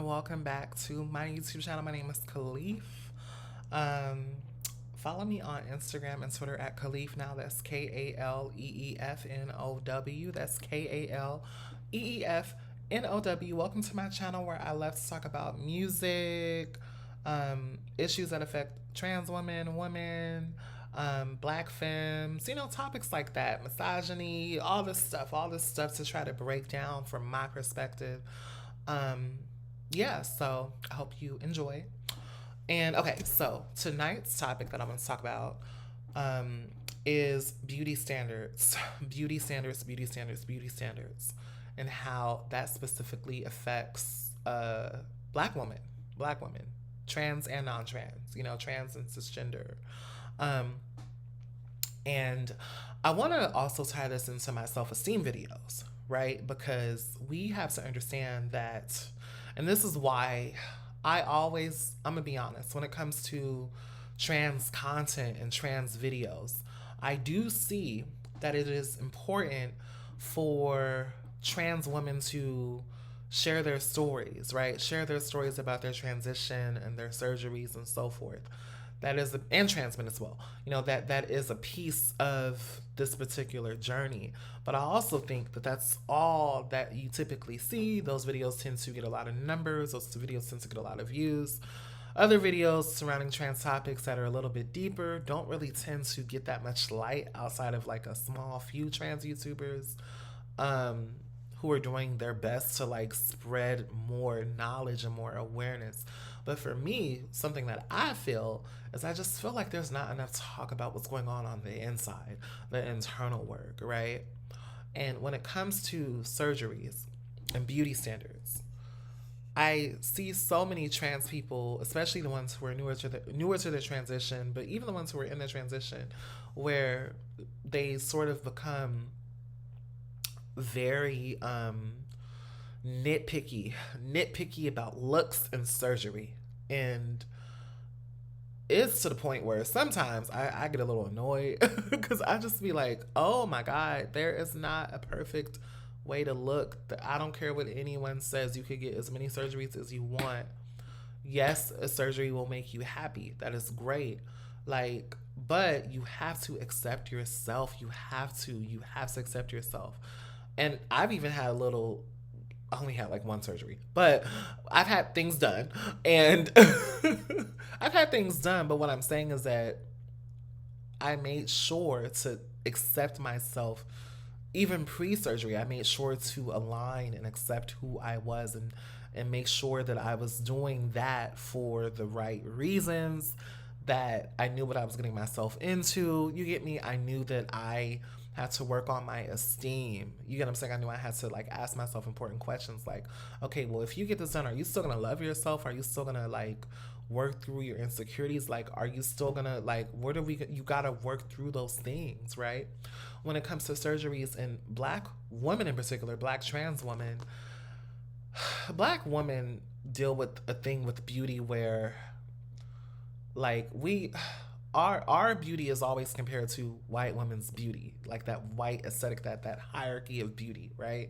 welcome back to my YouTube channel. My name is Khalif. Um, Follow me on Instagram and Twitter at Khalif Now. That's KALEEFNOW. That's KALEEFNOW. Welcome to my channel where I love to talk about music, issues that affect trans women, black femmes, topics like that, misogyny, all this stuff to try to break down from my perspective. Um, yeah, so I hope you enjoy. And okay, so tonight's topic that I'm going to talk about um, is beauty standards, beauty standards, and how that specifically affects black women, trans and non-trans, trans and cisgender. Um, and I want to also tie this into my self-esteem videos, right? Because we have to understand that, and this is why I'm gonna be honest, when it comes to trans content and trans videos, I do see that it is important for trans women to share their stories, right? Share their stories about their transition and their surgeries and so forth. And trans men as well. That is a piece of this particular journey. But I also think that that's all that you typically see. Those videos tend to get a lot of numbers. Those videos tend to get a lot of views. Other videos surrounding trans topics that are a little bit deeper don't really tend to get that much light outside of like a small few trans YouTubers who are doing their best to like spread more knowledge and more awareness. But for me, something that I feel is I just feel like there's not enough talk about what's going on the inside, the internal work, right? And when it comes to surgeries and beauty standards, I see so many trans people, especially the ones who are newer to their transition, but even the ones who are in their transition, where they sort of become very nitpicky about looks and surgery. And it's to the point where sometimes I get a little annoyed because I just be like, oh my God, there is not a perfect way to look. I don't care what anyone says. You could get as many surgeries as you want. Yes, a surgery will make you happy. That is great. But you have to accept yourself. You have to accept yourself. And I've even had I only had like one surgery, but I've had things done. And I've had things done, but what I'm saying is that I made sure to accept myself. Even pre-surgery, I made sure to align and accept who I was, and make sure that I was doing that for the right reasons, that I knew what I was getting myself into. You get me? I knew that I had to work on my esteem. You get what I'm saying? I knew I had to like ask myself important questions like, okay, well, if you get this done, are you still gonna love yourself? Are you still gonna like work through your insecurities? Like, are you still gonna like, you gotta work through those things, right? When it comes to surgeries, and black women in particular, black trans women, black women deal with a thing with beauty where like our beauty is always compared to white women's beauty, like that white aesthetic, that hierarchy of beauty, right?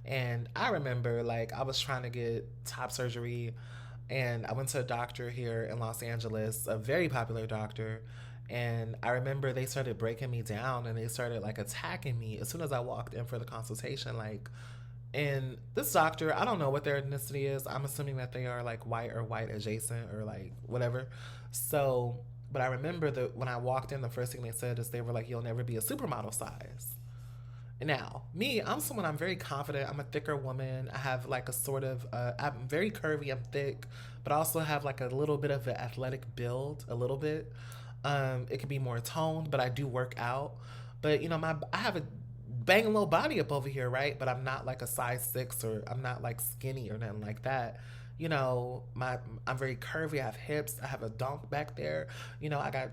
And I remember like I was trying to get top surgery, and I went to a doctor here in Los Angeles, a very popular doctor. And I remember they started breaking me down and they started like attacking me as soon as I walked in for the consultation. And this doctor, I don't know what their ethnicity is. I'm assuming that they are like white or white adjacent or like whatever. So, but I remember that when I walked in, the first thing they said is they were like, "You'll never be a supermodel size." Now, me, I'm very confident. I'm a thicker woman. I have like a sort of, I'm very curvy, I'm thick, but I also have like a little bit of an athletic build, a little bit. It can be more toned, but I do work out. But I have a banging little body up over here, right? But I'm not like a size 6, or I'm not like skinny or nothing like that. I'm very curvy. I have hips. I have a donk back there. I got,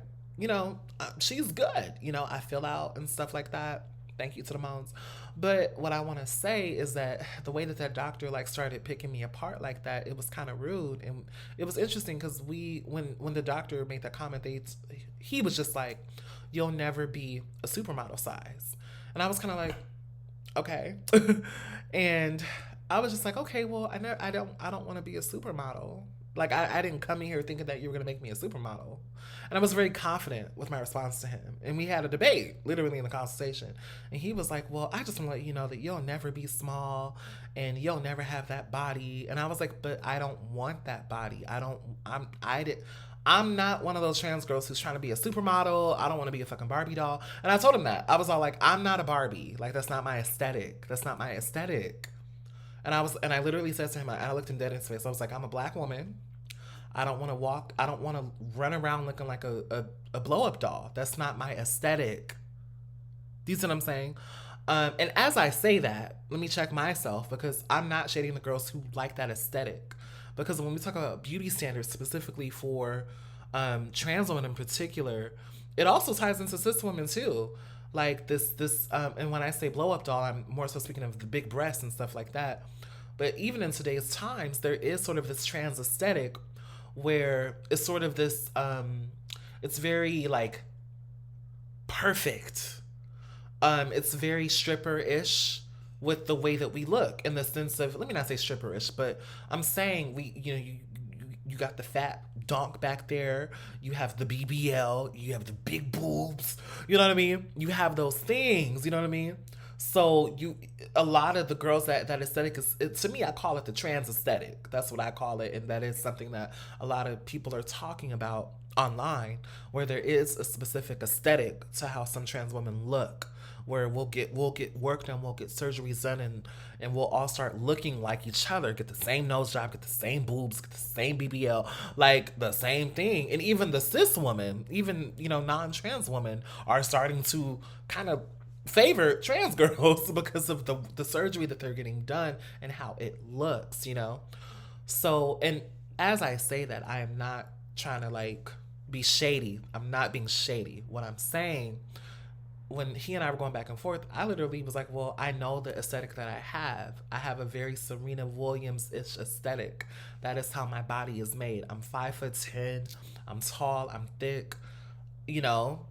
she's good. I fill out and stuff like that. Thank you to the moms. But what I want to say is that the way that doctor like started picking me apart like that, it was kind of rude. And it was interesting because when the doctor made that comment, he was just like, "You'll never be a supermodel size," and I was kind of like, okay. And I was just like, okay, well, I don't want to be a supermodel. Like I didn't come in here thinking that you were gonna make me a supermodel. And I was very confident with my response to him. And we had a debate, literally in the consultation. And he was like, well, I just want to let you know that you'll never be small and you'll never have that body. And I was like, but I don't want that body. I'm not one of those trans girls who's trying to be a supermodel. I don't want to be a fucking Barbie doll. And I told him that. I was all like, I'm not a Barbie. Like, that's not my aesthetic. That's not my aesthetic. And I literally said to him, I looked him dead in his face. I was like, I'm a black woman. I don't want to walk. I don't want to run around looking like a blow up doll. That's not my aesthetic. Do you see what I'm saying? And as I say that, let me check myself because I'm not shading the girls who like that aesthetic. Because when we talk about beauty standards specifically for trans women in particular, it also ties into cis women too. Like and when I say blow up doll, I'm more so speaking of the big breasts and stuff like that. But even in today's times, there is sort of this trans aesthetic where it's sort of this, it's very like perfect. It's very stripper-ish with the way that we look in the sense of, let me not say stripper-ish, but I'm saying you got the fat donk back there, you have the BBL, you have the big boobs, you know what I mean? You have those things, you know what I mean? So a lot of the girls that aesthetic is, to me, I call it the trans aesthetic. That's what I call it, and that is something that a lot of people are talking about online, where there is a specific aesthetic to how some trans women look, where we'll get work done, we'll get surgeries done, and we'll all start looking like each other, get the same nose job, get the same boobs, get the same BBL, like the same thing. And even the cis woman, even non-trans women are starting to kind of favor trans girls because of the surgery that they're getting done and how it looks. So, and as I say that, I am not trying to like be shady. I'm not being shady. What I'm saying, when he and I were going back and forth, I literally was like, well, I know the aesthetic that I have. I have a very Serena Williams-ish aesthetic. That is how my body is made. I'm 5'10". I'm tall. I'm thick. You know,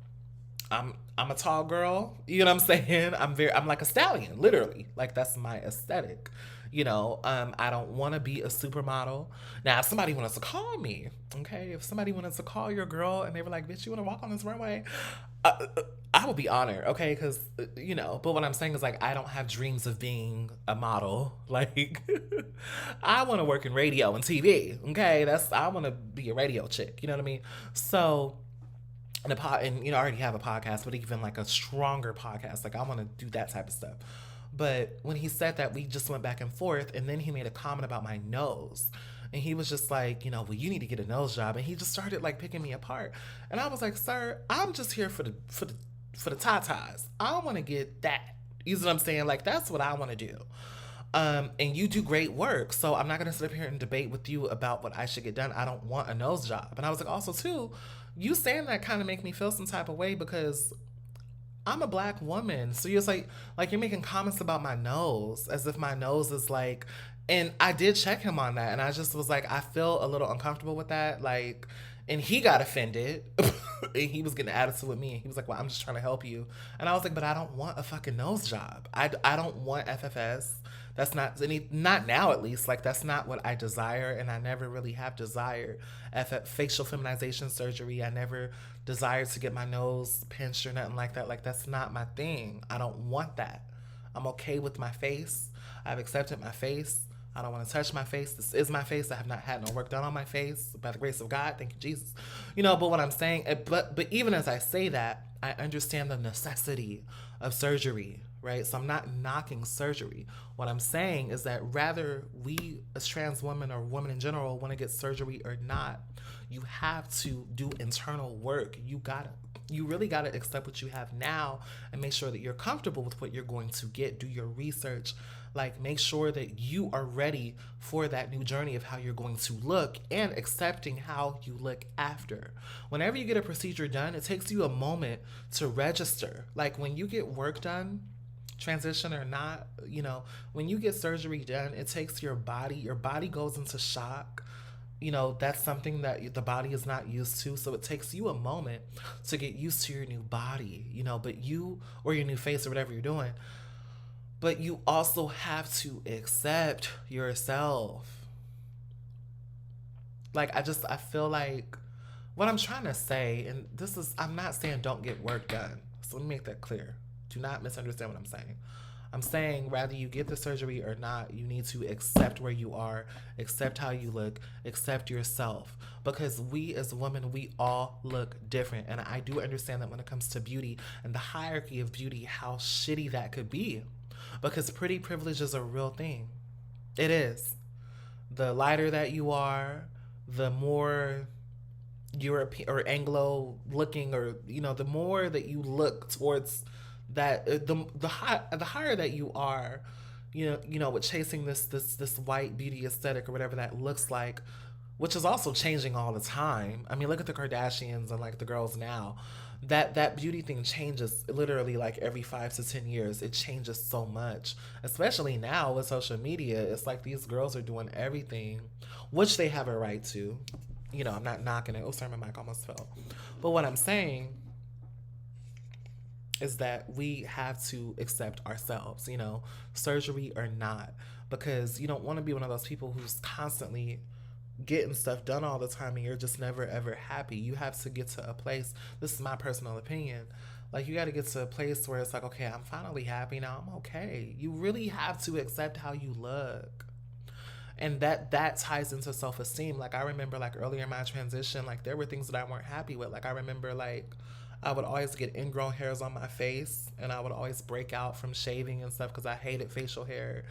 I'm a tall girl. You know what I'm saying? I'm like a stallion, literally. Like that's my aesthetic. I don't want to be a supermodel. Now, if somebody wanted to call me, okay, if somebody wanted to call your girl and they were like, bitch, you want to walk on this runway? I would be honored, okay? Because, but what I'm saying is like, I don't have dreams of being a model. Like, I want to work in radio and TV, okay? I want to be a radio chick, you know what I mean? So, and I already have a podcast, but even like a stronger podcast. Like, I want to do that type of stuff. But when he said that, we just went back and forth, and then he made a comment about my nose. And he was just like, well, you need to get a nose job. And he just started like picking me apart. And I was like, sir, I'm just here for the tatas. I want to get that. You know what I'm saying? Like, that's what I want to do. And you do great work. So I'm not going to sit up here and debate with you about what I should get done. I don't want a nose job. And I was like, also too, you saying that kind of make me feel some type of way because I'm a black woman. So you're like you're making comments about my nose as if my nose is like, and I did check him on that. And I just was like, I feel a little uncomfortable with that. Like, and he got offended and he was getting an attitude with me. And he was like, well, I'm just trying to help you. And I was like, but I don't want a fucking nose job. I don't want FFS. That's not now at least. Like, that's not what I desire. And I never really have desired facial feminization surgery. I never desired to get my nose pinched or nothing like that. Like, that's not my thing. I don't want that. I'm okay with my face. I've accepted my face. I don't want to touch my face. This is my face. I have not had no work done on my face. By the grace of God, thank you, Jesus. But what I'm saying, but even as I say that, I understand the necessity of surgery, right? So I'm not knocking surgery. What I'm saying is that rather we as trans women or women in general want to get surgery or not, you have to do internal work. You really got to accept what you have now and make sure that you're comfortable with what you're going to get. Do your research. Like, make sure that you are ready for that new journey of how you're going to look and accepting how you look after. Whenever you get a procedure done, it takes you a moment to register. Like, when you get work done, transition or not, when you get surgery done, it takes your body goes into shock. That's something that the body is not used to. So it takes you a moment to get used to your new body, but or your new face or whatever you're doing. But you also have to accept yourself. Like, I feel like what I'm trying to say, and this is, I'm not saying don't get work done. So let me make that clear. Do not misunderstand what I'm saying. I'm saying whether you get the surgery or not, you need to accept where you are, accept how you look, accept yourself. Because we as women, we all look different. And I do understand that when it comes to beauty and the hierarchy of beauty, how shitty that could be. Because pretty privilege is a real thing. It is. The lighter that you are, the more European or Anglo looking, or the more that you look towards that, the higher that you are, with chasing this white beauty aesthetic or whatever that looks like, which is also changing all the time. I mean, look at the Kardashians and like the girls now. That beauty thing changes literally like every 5 to 10 years. It changes so much, especially now with social media. It's like these girls are doing everything, which they have a right to. I'm not knocking it. Oh, sorry, my mic almost fell. But what I'm saying is that we have to accept ourselves, surgery or not, because you don't want to be one of those people who's constantly getting stuff done all the time and you're just never ever happy. You have to get to a place, this is my personal opinion, like you got to get to a place where it's like, okay, I'm finally happy now, I'm okay. You really have to accept how you look. And that ties into self-esteem. Like I remember like earlier in my transition, like there were things that I weren't happy with. Like I remember like I would always get ingrown hairs on my face and I would always break out from shaving and stuff because I hated facial hair.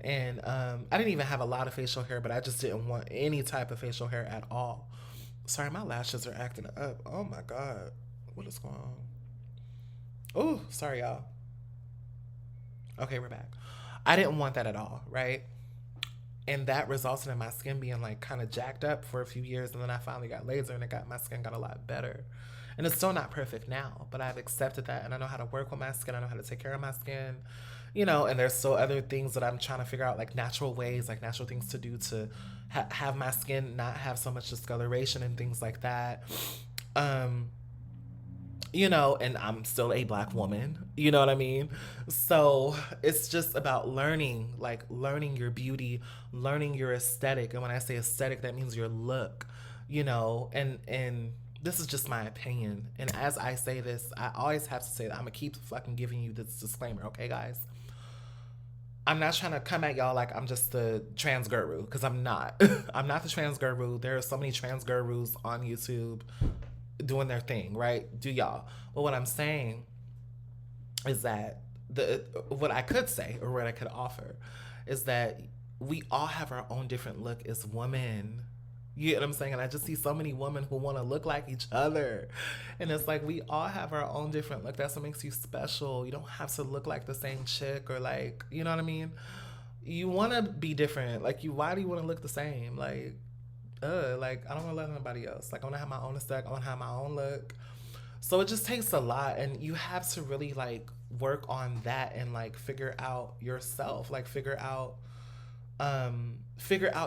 And I didn't even have a lot of facial hair, but I just didn't want any type of facial hair at all. Sorry, my lashes are acting up. Oh my God. What is going on? Oh, sorry, y'all. Okay, we're back. I didn't want that at all, right? And that resulted in my skin being like kind of jacked up for a few years, and then I finally got laser and my skin got a lot better. And it's still not perfect now, but I've accepted that and I know how to work with my skin. I know how to take care of my skin, and there's still other things that I'm trying to figure out, like natural ways, like natural things to do to have my skin not have so much discoloration and things like that. Um, and I'm still a black woman, you know what I mean? So it's just about learning, like learning your beauty, learning your aesthetic. And when I say aesthetic, that means your look, and this is just my opinion. And as I say this, I always have to say that I'm gonna keep fucking giving you this disclaimer, okay, guys? I'm not trying to come at y'all like I'm just the trans guru, because I'm not. I'm not the trans guru. There are so many trans gurus on YouTube doing their thing, right? Do y'all. But what I'm saying is that what I could say or what I could offer is that we all have our own different look as women. You know what I'm saying? And I just see so many women who want to look like each other. And it's like we all have our own different look. That's what makes you special. You don't have to look like the same chick or like, you know what I mean? You want to be different. Like why do you want to look the same? Like I don't want to let anybody else. Like I want to have my own aesthetic. I want to have my own look. So it just takes a lot, and you have to really like work on that and like figure out yourself. Like figure out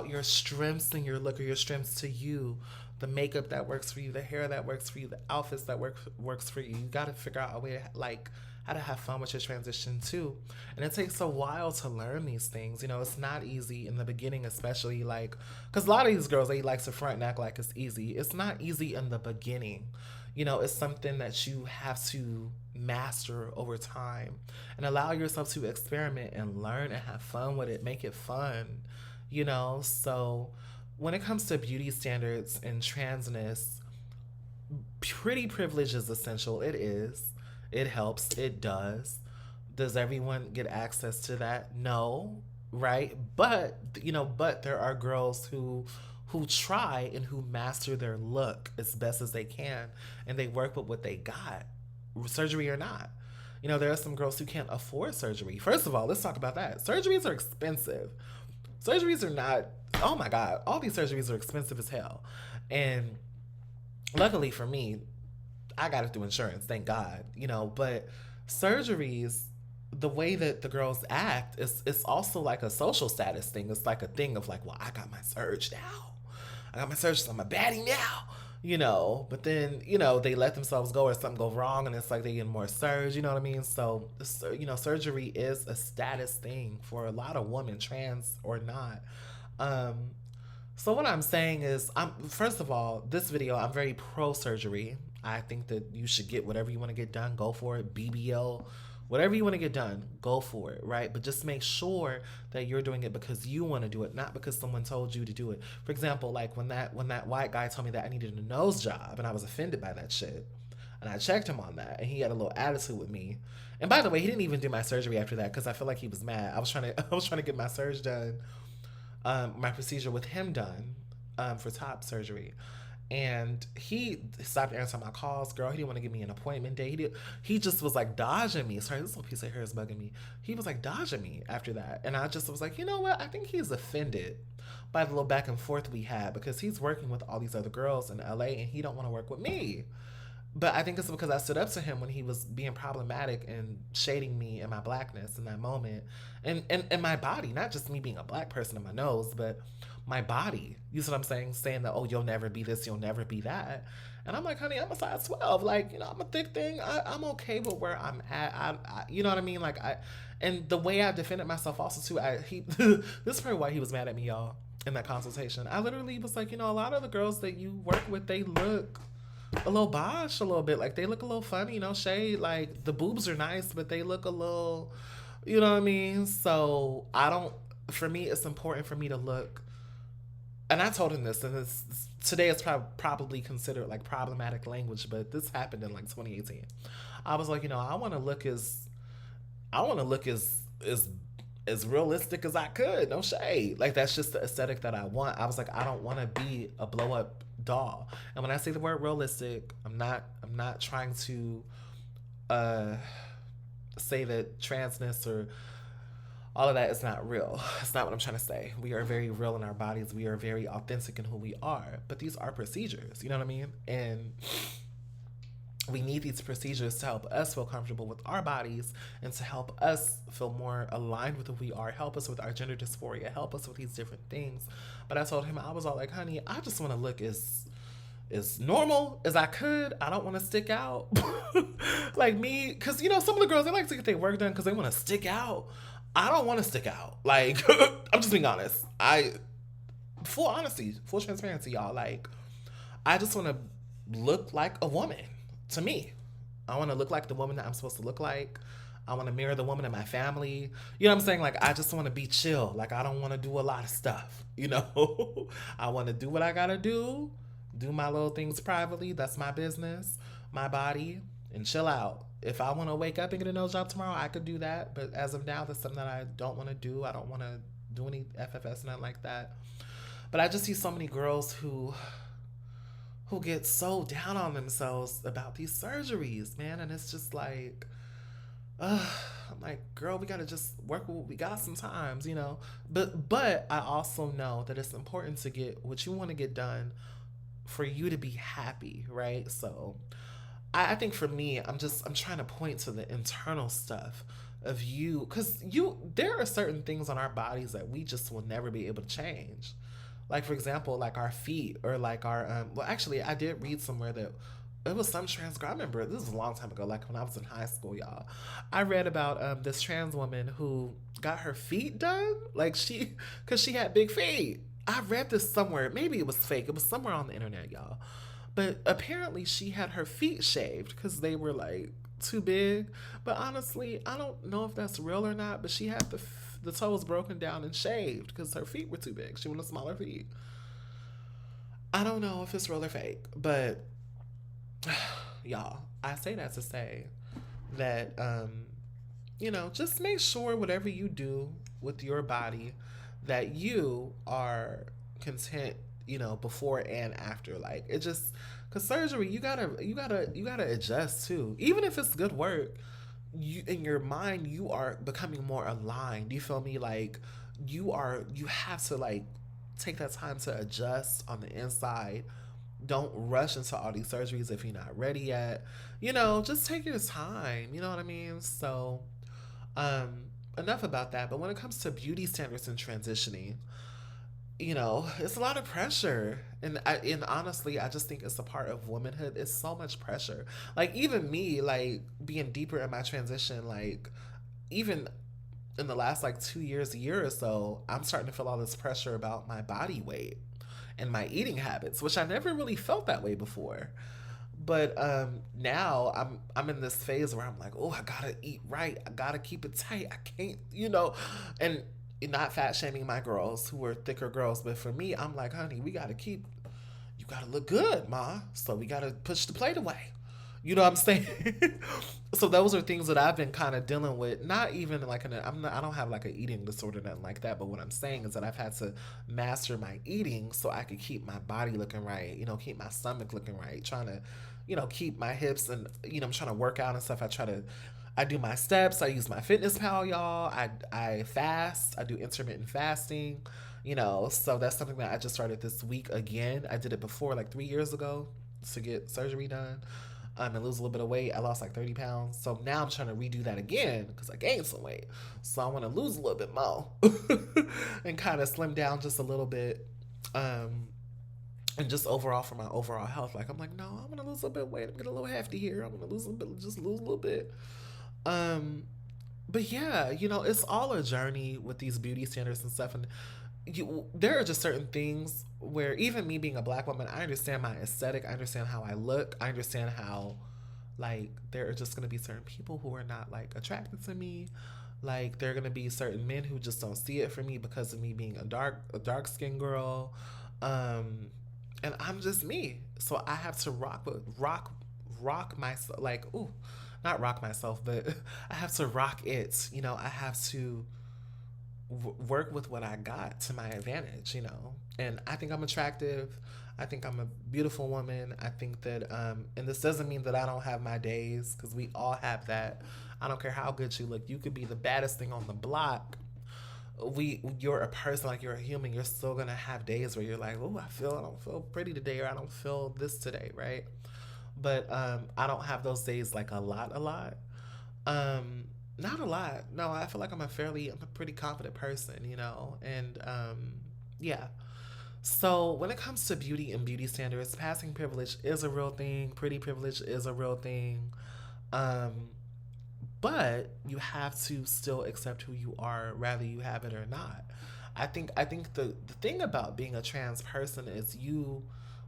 your strengths and your look, or your strengths to you. The makeup that works for you, the hair that works for you, the outfits that works for you. You got to figure out a way to like how to have fun with your transition too. And it takes a while to learn these things. It's not easy in the beginning, especially like, because a lot of these girls, they like to front and act like it's easy. It's not easy in the beginning. It's something that you have to master over time and allow yourself to experiment and learn and have fun with it. Make it fun, So when it comes to beauty standards and transness, pretty privilege is essential. It is. It helps. It does. Does everyone get access to that? No, right? But there are girls who try and who master their look as best as they can, and they work with what they got, surgery or not. There are some girls who can't afford surgery. First of all, let's talk about that. Surgeries are expensive. Surgeries are not, oh my God, all these surgeries are expensive as hell. And luckily for me, I got it through insurance, thank God, but surgeries, the way that the girls act is it's also like a social status thing. It's like a thing of like, well, I got my surge now. I got my surge, so I'm a baddie now. but then, they let themselves go or something go wrong and it's like they get more surge, you know what I mean? So, surgery is a status thing for a lot of women, trans or not. Um, so what I'm saying is, first of all, this video, I'm very pro surgery. I think that you should get whatever you want to get done, go for it. BBL, whatever you want to get done, go for it, right? But just make sure that you're doing it because you want to do it, not because someone told you to do it. For example, like when that white guy told me that I needed a nose job, and I was offended by that shit. And I checked him on that, and he had a little attitude with me. And by the way, he didn't even do my surgery after that because I feel like he was mad. I was trying to get my surge done, my procedure with him done, for top surgery. And he stopped answering my calls, girl. He didn't want to give me an appointment date. He just was like dodging me. Sorry, this little piece of hair is bugging me. He was like dodging me after that. And I just was like, you know what? I think he's offended by the little back and forth we had because he's working with all these other girls in LA and he don't want to work with me. But I think it's because I stood up to him when he was being problematic and shading me and my blackness in that moment. And my body, not just me being a black person in my nose, but my body. You see what I'm saying? Saying that, oh, you'll never be this, you'll never be that. And I'm like, honey, I'm a size 12. Like, I'm a thick thing. I'm okay with where I'm at. You know what I mean? And the way I defended myself also too, this is probably why he was mad at me, y'all, in that consultation. I literally was like, a lot of the girls that you work with, they look a little bosh a little bit. Like they look a little funny, shade. Like the boobs are nice, but they look a little, you know what I mean? So for me, it's important for me to look. And I told him this, and today it's probably considered like problematic language, but this happened in like 2018. I was like, I want to look as realistic as I could. No shade. Like that's just the aesthetic that I want. I was like, I don't want to be a blow up doll. And when I say the word realistic, I'm not trying to say that transness or all of that is not real. It's not what I'm trying to say. We are very real in our bodies. We are very authentic in who we are. But these are procedures, you know what I mean? And we need these procedures to help us feel comfortable with our bodies and to help us feel more aligned with who we are, help us with our gender dysphoria, help us with these different things. But I told him, I was all like, honey, I just want to look as normal as I could. I don't want to stick out. Like me, because, some of the girls, they like to get their work done because they want to stick out. I don't want to stick out. Like, I'm just being honest. Full honesty, full transparency, y'all. Like, I just want to look like a woman. To me, I want to look like the woman that I'm supposed to look like. I want to mirror the woman in my family. You know what I'm saying? Like, I just want to be chill. Like, I don't want to do a lot of stuff, I want to do what I got to do my little things privately. That's my business, my body, and chill out. If I want to wake up and get a nose job tomorrow, I could do that. But as of now, that's something that I don't want to do. I don't want to do any FFS, nothing like that. But I just see so many girls who get so down on themselves about these surgeries, man. And it's just like, I'm like, girl, we got to just work with what we got sometimes, But I also know that it's important to get what you want to get done for you to be happy, right? So I think for me, I'm trying to point to the internal stuff of you, because there are certain things on our bodies that we just will never be able to change. Like, for example, like our feet, or like our, well, actually, I did read somewhere that it was some trans girl. I remember, this was a long time ago, like when I was in high school, y'all. I read about this trans woman who got her feet done, like because she had big feet. I read this somewhere. Maybe it was fake. It was somewhere on the internet, y'all. But apparently she had her feet shaved because they were like too big. But honestly, I don't know if that's real or not, but she had the toes broken down and shaved because her feet were too big. She wanted smaller feet. I don't know if it's real or fake, but y'all, I say that to say that, just make sure whatever you do with your body that you are content, before and after. Like, it just, because surgery, you gotta adjust too. Even if it's good work, you, in your mind, you are becoming more aligned. You feel me? Like, you have to, like, take that time to adjust on the inside. Don't rush into all these surgeries if you're not ready yet. Just take your time. You know what I mean? So, enough about that. But when it comes to beauty standards and transitioning, it's a lot of pressure. And honestly, I just think it's a part of womanhood. It's so much pressure. Like, even me, like, being deeper in my transition, like, even in the last, like, 2 years, a year or so, I'm starting to feel all this pressure about my body weight and my eating habits, which I never really felt that way before. But now I'm in this phase where I'm like, oh, I gotta eat right. I gotta keep it tight. I can't, and not fat shaming my girls who are thicker girls, but for me, I'm like, honey, you gotta look good, ma. So we gotta push the plate away. You know what I'm saying? So those are things that I've been kind of dealing with. Not even like I don't have like an eating disorder, nothing like that. But what I'm saying is that I've had to master my eating so I could keep my body looking right. Keep my stomach looking right. Trying to, keep my hips and I'm trying to work out and stuff. I do my steps. I use my fitness pal, y'all. I fast. I do intermittent fasting. So that's something that I just started this week again. I did it before, like 3 years ago, to get surgery done, and lose a little bit of weight. I lost like 30 pounds. So now I'm trying to redo that again because I gained some weight. So I want to lose a little bit more and kind of slim down just a little bit. Um, and just overall for my overall health, like I'm like, no, I'm gonna lose a little bit of weight. I'm getting a little hefty here. I'm gonna lose a little bit, just lose a little bit. Um, but yeah, it's all a journey with these beauty standards and stuff. And there are just certain things where even me being a black woman, I understand my aesthetic. I understand how I look. I understand how, like, there are just going to be certain people who are not, like, attracted to me. Like, there are going to be certain men who just don't see it for me because of me being a dark skinned girl. Um, and I'm just me. So I have to rock myself. Like, ooh, not rock myself, but I have to rock it. I have to work with what I got to my advantage. And I think I'm attractive. I think I'm a beautiful woman. I think that, and this doesn't mean that I don't have my days, because we all have that. I don't care how good you look. You could be the baddest thing on the block. You're a person, like you're a human. You're still gonna have days where you're like, oh, I don't feel pretty today, or I don't feel this today, right? But I don't have those days like a lot. Um, Not a lot. No, I feel like I'm a pretty confident person, and yeah. So when it comes to beauty and beauty standards, passing privilege is a real thing. Pretty privilege is a real thing. Um, but you have to still accept who you are, whether you have it or not. I think the thing about being a trans person is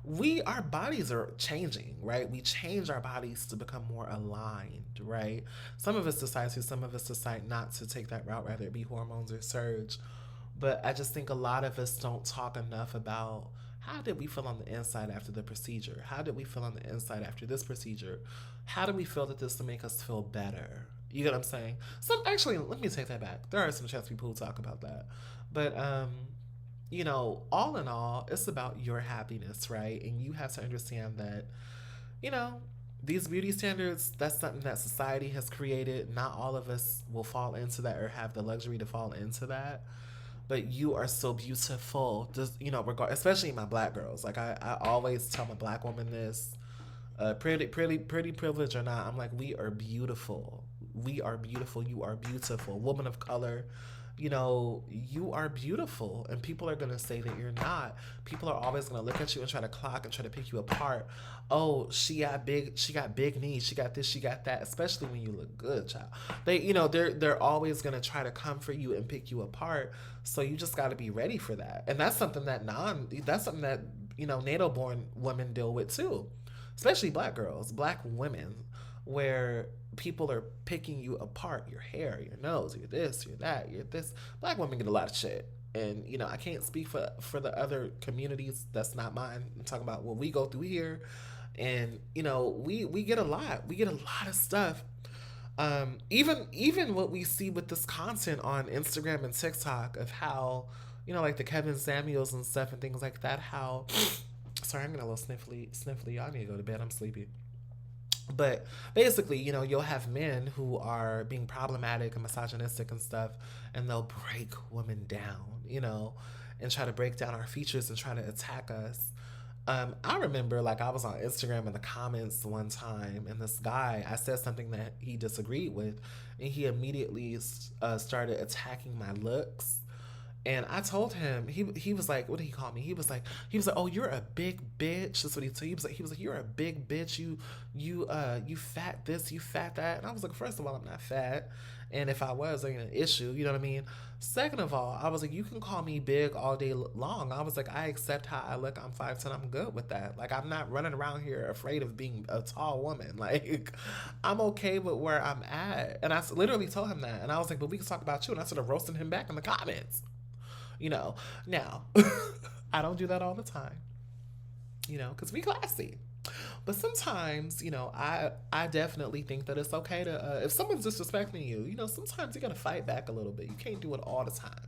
we our bodies are changing, right? We change our bodies to become more aligned, right? Some of us decide to, some of us decide not to take that route, whether it be hormones or surge. But I just think a lot of us don't talk enough about how did we feel on the inside after the procedure? How did we feel on the inside after this procedure? How do we feel that this will make us feel better? You get what I'm saying? Some actually, let me take that back. There are some trans people who talk about that, but all in all, it's about your happiness, right? And you have to understand that, you know, these beauty standards, that's something that society has created. Not all of us will fall into that or have the luxury to fall into that. But you are so beautiful. Just, especially my black girls. Like I always tell my black woman this, pretty privilege or not, I'm like, we are beautiful. We are beautiful. You are beautiful. Woman of color, you are beautiful. And people are gonna say that you're not. People are always gonna look at you and try to clock and try to pick you apart. Oh, she got big knees, she got this, she got that, especially when you look good, child. They're always gonna try to come for you and pick you apart. So you just gotta be ready for that. And that's something that, natal born women deal with too, especially black girls, black women, where people are picking you apart, your hair, your nose, you're this, you're that, you're this. Black women get a lot of shit. And I can't speak for the other communities. That's not mine. I'm talking about what we go through here. And we get a lot. We get a lot of stuff. Even what we see with this content on Instagram and TikTok of how, like the Kevin Samuels and stuff and things like that, how sorry, I'm getting a little sniffly. I need to go to bed. I'm sleepy. But basically, you'll have men who are being problematic and misogynistic and stuff, and they'll break women down, and try to break down our features and try to attack us. I remember, like, I was on Instagram in the comments one time, and this guy, I said something that he disagreed with, and he immediately started attacking my looks. And I told him, he was like, what did he call me? He was like, oh, you're a big bitch. That's what he said. He was like, you're a big bitch. You fat this, you fat that. And I was like, first of all, I'm not fat. And if I was, there ain't an issue. You know what I mean? Second of all, I was like, you can call me big all day long. I was like, I accept how I look. I'm 5'10". I'm good with that. Like, I'm not running around here afraid of being a tall woman. Like, I'm okay with where I'm at. And I literally told him that. And I was like, but we can talk about you. And I started roasting him back in the comments. You know, now, I don't do that all the time, because we classy. But sometimes, I definitely think that it's okay to, if someone's disrespecting you, sometimes you got to fight back a little bit. You can't do it all the time.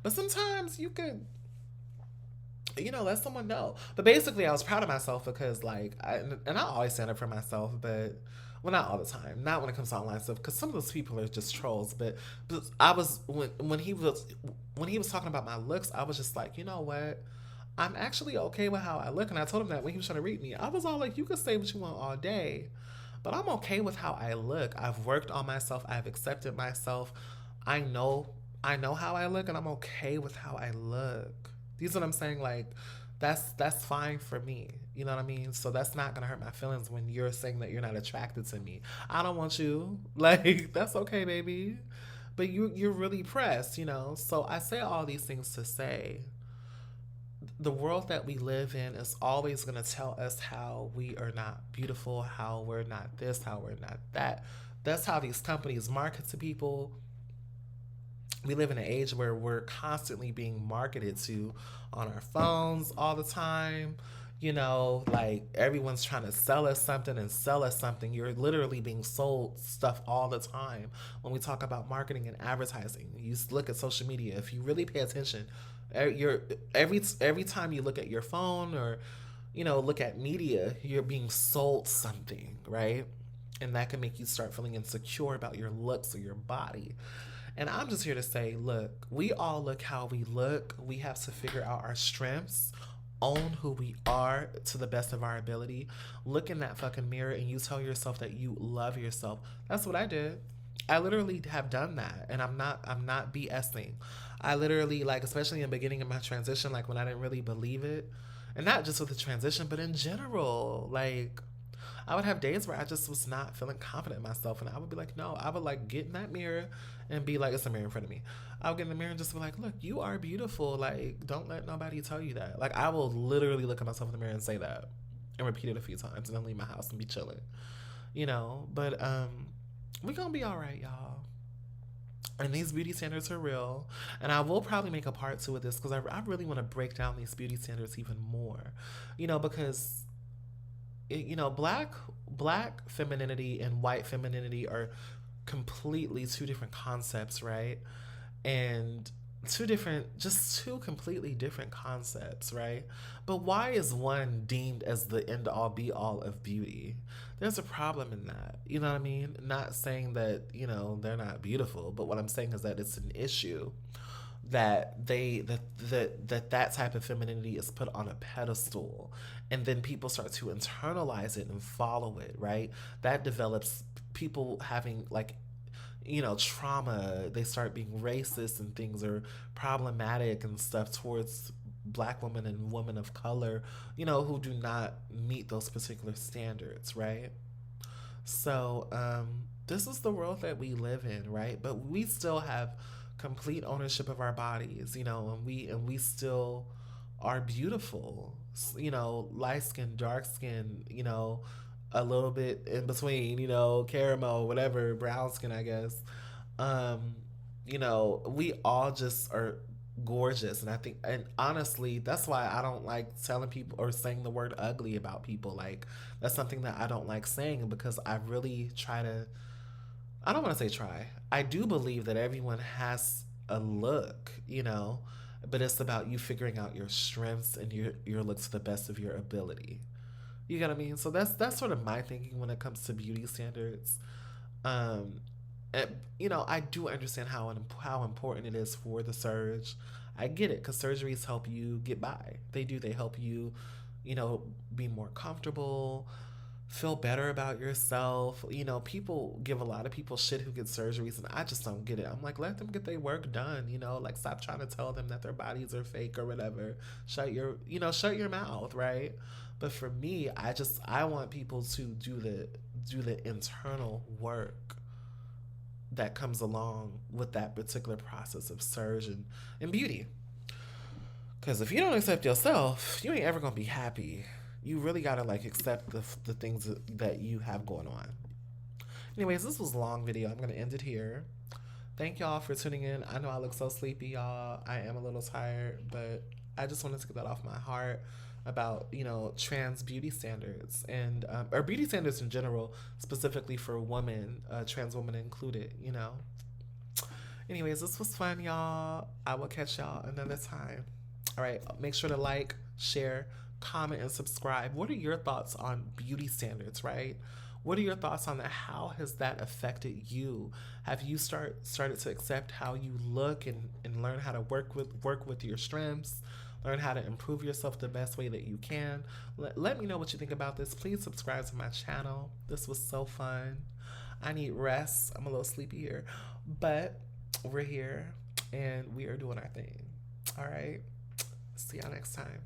But sometimes you could, let someone know. But basically, I was proud of myself because, like, and I always stand up for myself, but, well, not all the time. Not when it comes to online stuff, because some of those people are just trolls. But I was, when he was talking about my looks, I was just like, you know what? I'm actually okay with how I look. And I told him that when he was trying to read me. I was all like, you can say what you want all day, but I'm okay with how I look. I've worked on myself. I've accepted myself. I know I know how I look and I'm okay with how I look. You see what I'm saying? Like that's fine for me. You know what I mean? So that's not gonna hurt my feelings when you're saying that you're not attracted to me. I don't want you. Like that's okay, baby. But you're really pressed. So I say all these things to say the world that we live in is always going to tell us how we are not beautiful, how we're not this, how we're not that. That's how these companies market to people. We live in an age where we're constantly being marketed to on our phones all the time. Like everyone's trying to sell us something and sell us something. You're literally being sold stuff all the time. When we talk about marketing and advertising, you look at social media. If you really pay attention, you're every time you look at your phone or look at media, you're being sold something, right? And that can make you start feeling insecure about your looks or your body. And I'm just here to say, look, we all look how we look. We have to figure out our strengths, own who we are to the best of our ability. Look in that fucking mirror and you tell yourself that you love yourself. That's what I did. I literally have done that, and I'm not BSing. I literally, like, especially in the beginning of my transition, like when I didn't really believe it, and not just with the transition, but in general, like I would have days where I just was not feeling confident in myself, and I would be like, no, I would like get in that mirror and be like, it's a mirror in front of me. I would get in the mirror and just be like, look, you are beautiful. Like, don't let nobody tell you that. Like, I will literally look at myself in the mirror and say that, and repeat it a few times, and then leave my house and be chilling, But we gonna be all right, y'all. And these beauty standards are real. And I will probably make a part two of this because I really want to break down these beauty standards even more. Because black femininity and white femininity are completely two different concepts, right? And two completely different concepts, right? But why is one deemed as the end all be all of beauty? There's a problem in that. You know what I mean? Not saying that, they're not beautiful, but what I'm saying is that it's an issue that that type of femininity is put on a pedestal, and then people start to internalize it and follow it, right? That develops people having like trauma. They start being racist and things are problematic and stuff towards black women and women of color, who do not meet those particular standards, right? So this is the world that we live in, right? But we still have complete ownership of our bodies, and we still are beautiful, light skin, dark skin, a little bit in between, caramel, whatever, brown skin, I guess. Um, we all just are gorgeous. And I think, and honestly, that's why I don't like telling people or saying the word ugly about people. Like, that's something that I don't like saying because I really try to, I don't want to say try. I do believe that everyone has a look, but it's about you figuring out your strengths and your looks to the best of your ability. You get what I mean? So that's sort of my thinking when it comes to beauty standards. Um, and, I do understand how important it is for the surge. I get it because surgeries help you get by. They do. They help you, be more comfortable. feel better about yourself. You know, people give a lot of people shit who get surgeries, and I just don't get it. I'm like, let them get their work done. You know, like stop trying to tell them that their bodies are fake or whatever. Shut your mouth, right? But for me, I want people to do the internal work that comes along with that particular process of surge and beauty. Because if you don't accept yourself, you ain't ever gonna be happy. You really gotta like accept the things that you have going on. Anyways, this was a long video. I'm gonna end it here. Thank y'all for tuning in. I know I look so sleepy, y'all. I am a little tired, but I just wanted to get that off my heart about trans beauty standards and or beauty standards in general, specifically for women, trans women included. Anyways, this was fun, y'all. I will catch y'all another time. All right, make sure to like, share, comment, and subscribe. What are your thoughts on beauty standards, right? What are your thoughts on that? How has that affected you? Have you started to accept how you look and learn how to work with your strengths? Learn how to improve yourself the best way that you can. Let me know what you think about this. Please subscribe to my channel. This was so fun. I need rest. I'm a little sleepy here, but we're here and we are doing our thing. All right. See y'all next time.